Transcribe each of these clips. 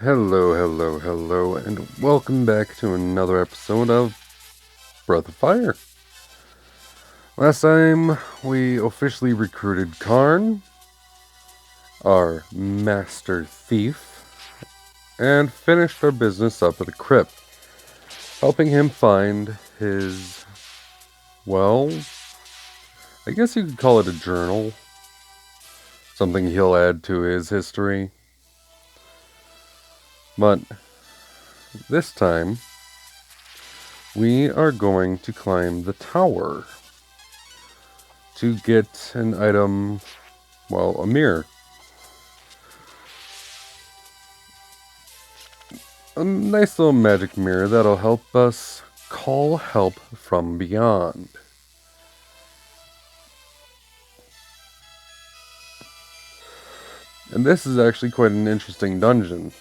Hello, hello, hello, and welcome back to another episode of Breath of Fire. Last time, we officially recruited Karn, our master thief, and finished our business up at the crypt, helping him find his, well, I guess you could call it a journal, something he'll add to his history. But this time, we are going to climb the tower to get an item, well, a mirror. A nice little magic mirror that'll help us call help from beyond. And this is actually quite an interesting dungeon,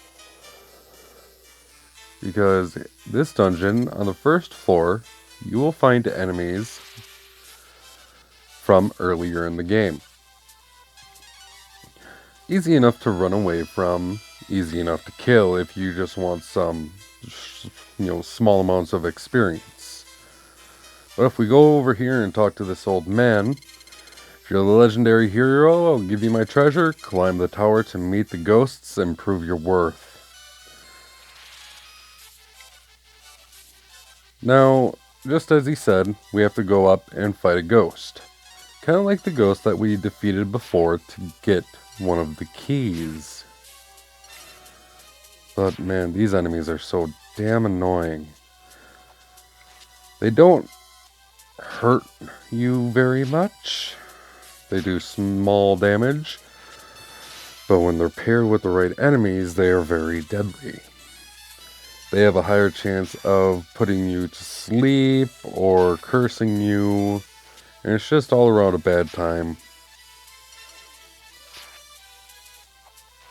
because this dungeon, on the first floor, you will find enemies from earlier in the game. Easy enough to run away from, easy enough to kill if you just want some, small amounts of experience. But if we go over here and talk to this old man, if you're the legendary hero, I'll give you my treasure, climb the tower to meet the ghosts and prove your worth. Now, just as he said, we have to go up and fight a ghost. Kind of like the ghost that we defeated before to get one of the keys. But man, these enemies are so damn annoying. They don't hurt you very much. They do small damage. But when they're paired with the right enemies, they are very deadly. They have a higher chance of putting you to sleep or cursing you. And it's just all around a bad time.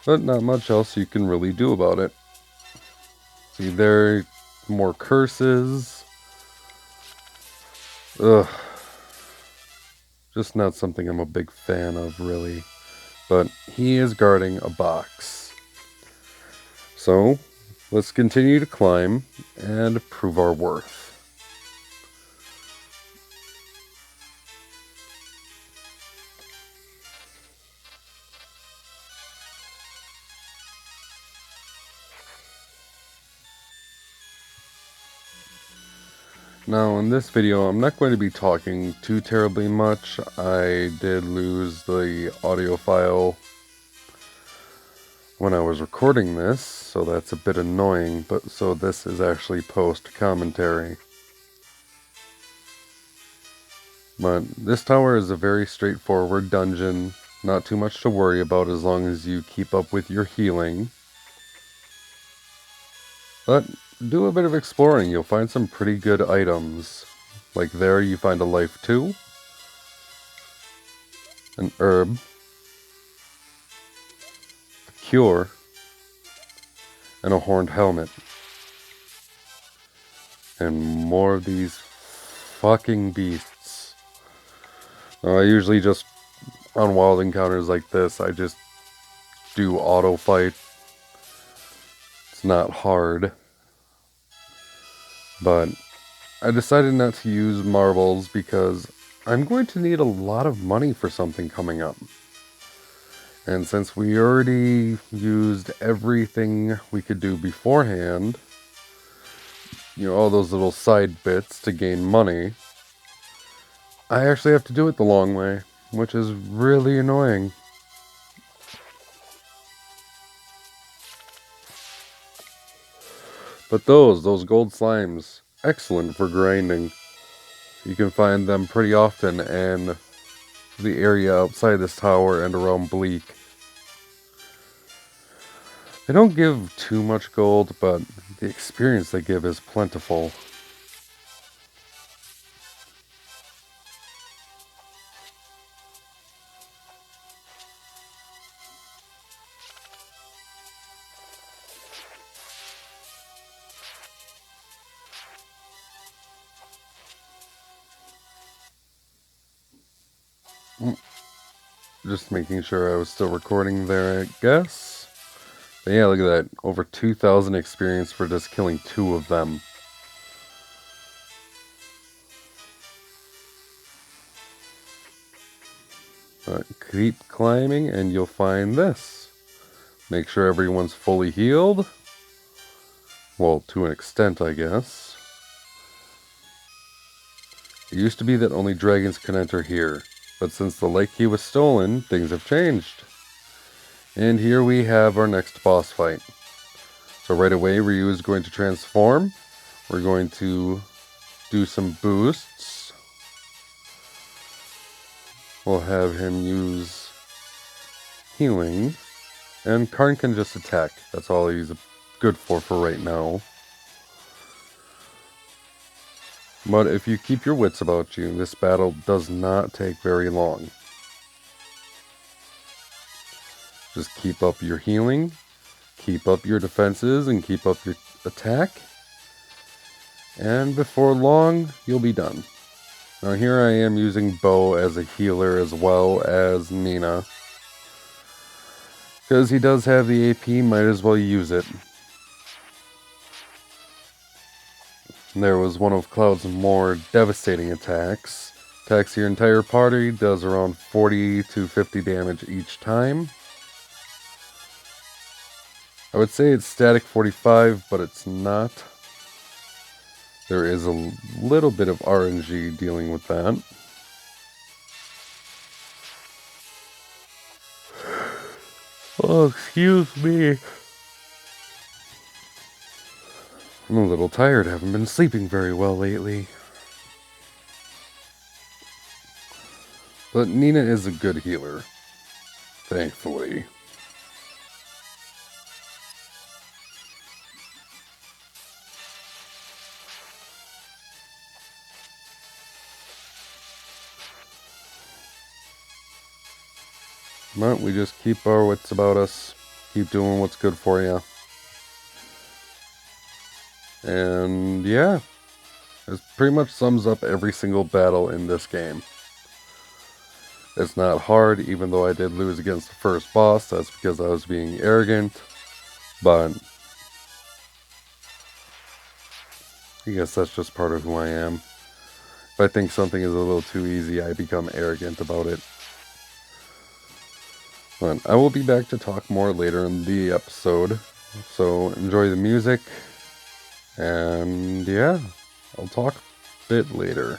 But not much else you can really do about it. See, there are more curses. Ugh. Just not something I'm a big fan of, really. But he is guarding a box. So, let's continue to climb and prove our worth. Now, in this video, I'm not going to be talking too terribly much. I did lose the audio file when I was recording this, so that's a bit annoying, but so this is actually post-commentary. But this tower is a very straightforward dungeon, not too much to worry about as long as you keep up with your healing. But do a bit of exploring, you'll find some pretty good items. Like there you find a life 2, an herb, a cure, and a horned helmet. And more of these fucking beasts. I usually just, on wild encounters like this, I just do auto fight. It's not hard. But I decided not to use marbles because I'm going to need a lot of money for something coming up. And since we already used everything we could do beforehand, all those little side bits to gain money, I actually have to do it the long way, which is really annoying. But those gold slimes, excellent for grinding. You can find them pretty often in the area outside this tower and around Bleak. They don't give too much gold, but the experience they give is plentiful. Just making sure I was still recording there, I guess. But yeah, look at that. Over 2,000 experience for just killing 2 of them. Keep climbing and you'll find this. Make sure everyone's fully healed. Well, to an extent, I guess. It used to be that only dragons could enter here, but since the lake key was stolen, things have changed. And here we have our next boss fight. So right away, Ryu is going to transform. We're going to do some boosts. We'll have him use healing. And Karn can just attack. That's all he's good for right now. But if you keep your wits about you, this battle does not take very long. Just keep up your healing, keep up your defenses, and keep up your attack. And before long, you'll be done. Now here I am using Bo as a healer as well as Nina. Because he does have the AP, might as well use it. There was one of Cloud's more devastating attacks. Attacks your entire party, does around 40 to 50 damage each time. I would say it's static 45, but it's not. There is a little bit of RNG dealing with that. Oh, excuse me. I'm a little tired. I haven't been sleeping very well lately. But Nina is a good healer. Thankfully. But we just keep our wits about us. Keep doing what's good for you. And yeah. This pretty much sums up every single battle in this game. It's not hard, even though I did lose against the first boss. That's because I was being arrogant. But I guess that's just part of who I am. If I think something is a little too easy, I become arrogant about it. But I will be back to talk more later in the episode. So enjoy the music. And yeah, I'll talk a bit later.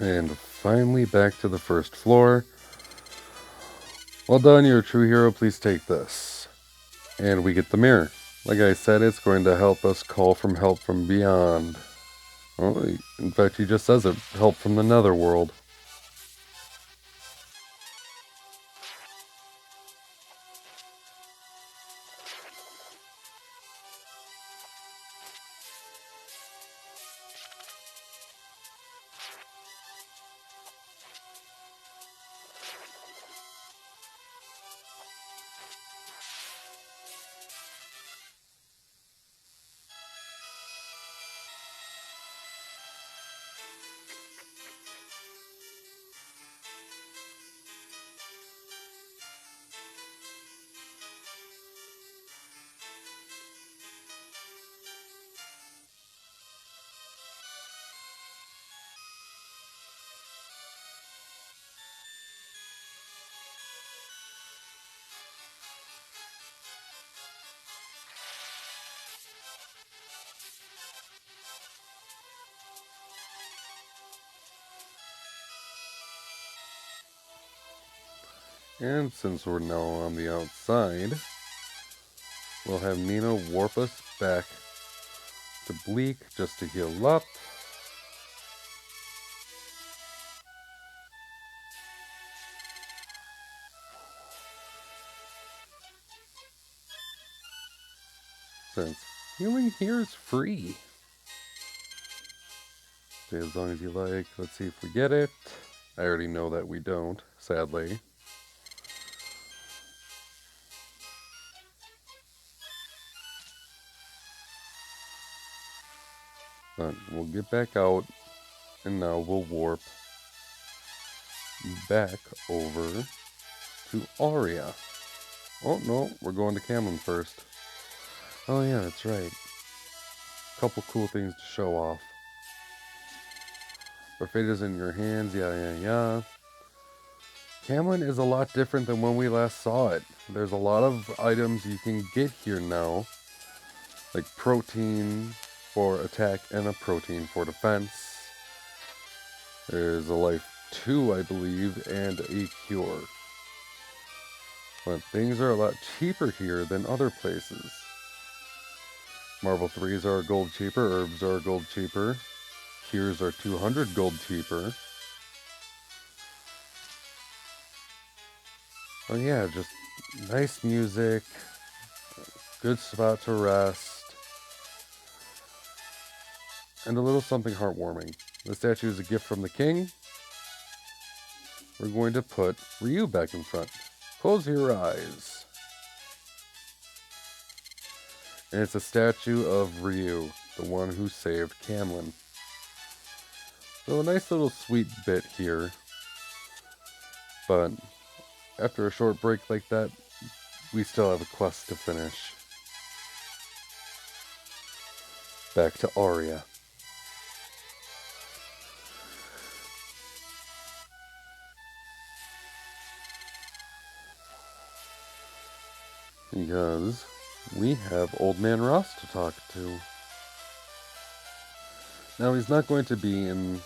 And finally back to the first floor. Well done, you're a true hero, please take this. And we get the mirror. Like I said, it's going to help us call from help from beyond. Well, in fact, he just says it, help from the netherworld. And since we're now on the outside, we'll have Nina warp us back to Bleak just to heal up. since healing here is free. Stay as long as you like. Let's see if we get it. I already know that we don't, sadly. But we'll get back out, and now we'll warp back over to Aria. Oh no, we're going to Camlin first. Oh yeah, that's right. Couple cool things to show off. Our fate is in your hands, yeah. Camlin is a lot different than when we last saw it. There's a lot of items you can get here now, like protein for attack and a protein for defense. There's a life 2, I believe, and a cure. But things are a lot cheaper here than other places. Marble 3s are a gold cheaper, herbs are a gold cheaper, cures are 200 gold cheaper. Oh yeah, just nice music, good spot to rest, and a little something heartwarming. The statue is a gift from the king. We're going to put Ryu back in front. Close your eyes. And it's a statue of Ryu, the one who saved Camlin. So a nice little sweet bit here. But after a short break like that, we still have a quest to finish. Back to Aria. Because we have Old Man Ross to talk to. Now he's not going to be in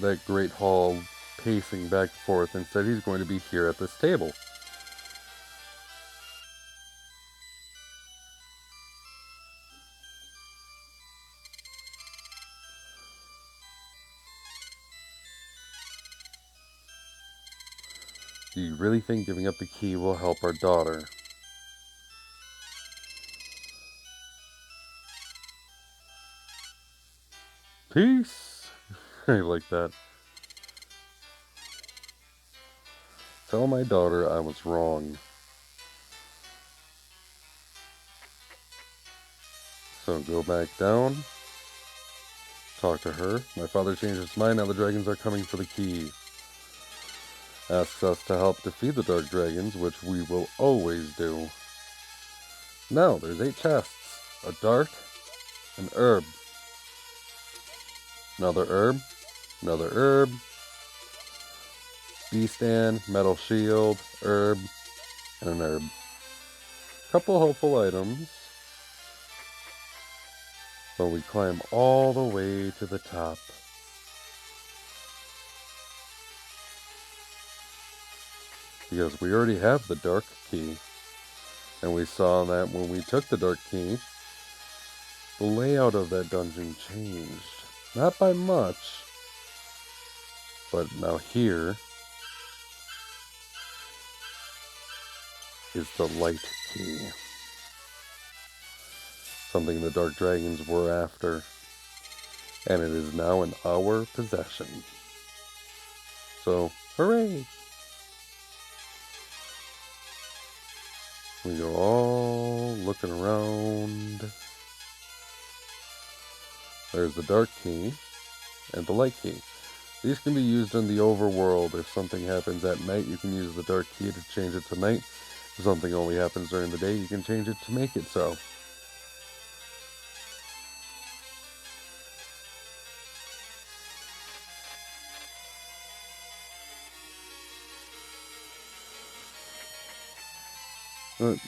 that great hall pacing back and forth. Instead he's going to be here at this table. Do you really think giving up the key will help our daughter? Peace! I like that. Tell my daughter I was wrong. So go back down. Talk to her. My father changed his mind. Now the dragons are coming for the key. Asks us to help defeat the dark dragons, which we will always do. Now there's 8 chests. A dart, an herb, another herb, another herb, B-stand, metal shield, herb, and an herb. Couple hopeful items. But we climb all the way to the top. Because we already have the dark key. And we saw that when we took the dark key, the layout of that dungeon changed. Not by much, but now here is the light key. Something the dark dragons were after. And it is now in our possession. So, hooray! We go all looking around. There's the dark key and the light key. These can be used in the overworld. If something happens at night, you can use the dark key to change it to night. If something only happens during the day, you can change it to make it so.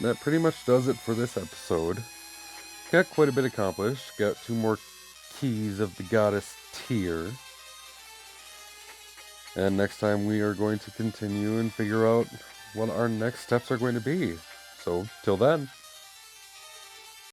That pretty much does it for this episode. Got quite a bit accomplished. Got 2 more keys of the goddess tier. And next time we are going to continue and figure out what our next steps are going to be. So, till then.